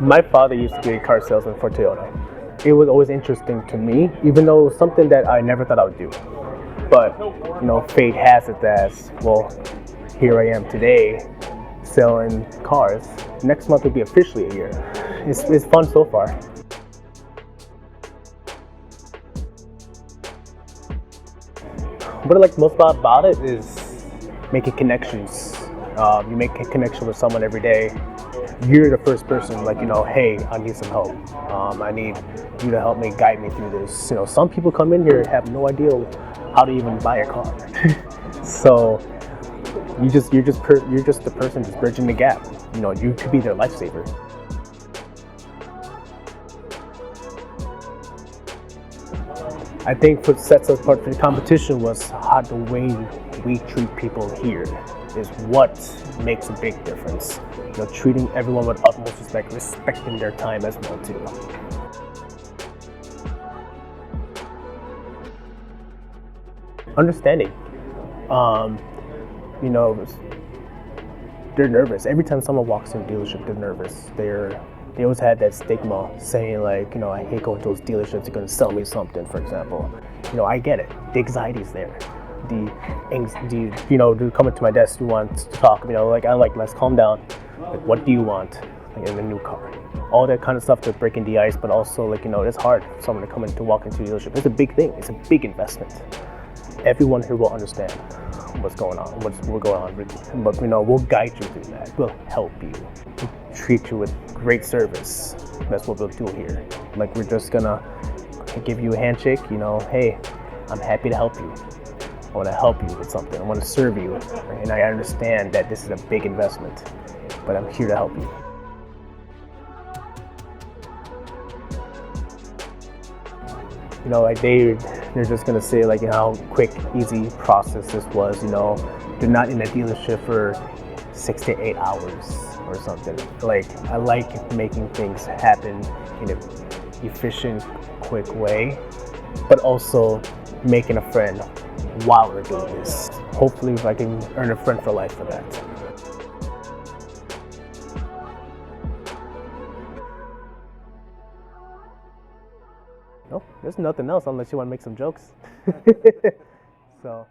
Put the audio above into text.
My father used to be a car salesman for Toyota. It was always interesting to me, even though it was something that I never thought I would do. But, fate has it as, well, here I am today selling cars. Next month will be officially a year. It's fun so far. What I like most about it is making connections. You make a connection with someone every day. You're the first person, like, hey, I need some help. I need you to help me, guide me through this. Some people come in here and have no idea how to even buy a car. So you're just the person just bridging the gap. You could be their lifesaver. I think what sets us apart from the competition was how the way we treat people here is what makes a big difference. Treating everyone with utmost respect, respecting their time as well too. Understanding. They're nervous. Every time someone walks in a dealership, they're nervous. They always had that stigma saying like, I hate going to those dealerships, they're gonna sell me something, for example. I get it. The anxiety's there. They're coming to my desk, you want to talk, let's calm down. Like, what do you want in a new car? All that kind of stuff to breaking the ice, but also it's hard for someone to come in to walk into a dealership. It's a big thing. It's a big investment. Everyone here will understand what's going on, but we'll guide you through that. We'll help you, treat you with great service. That's what we'll do here. Like, we're just gonna give you a handshake. Hey, I'm happy to help you. I want to help you with something. I want to serve you, and I understand that this is a big investment, but I'm here to help you. They're just gonna say how quick, easy process this was. They're not in a dealership for 6 to 8 hours or something. I like making things happen in an efficient, quick way, but also making a friend while we're doing this. Hopefully, if I can earn a friend for life for that. No, there's nothing else unless you want to make some jokes. So.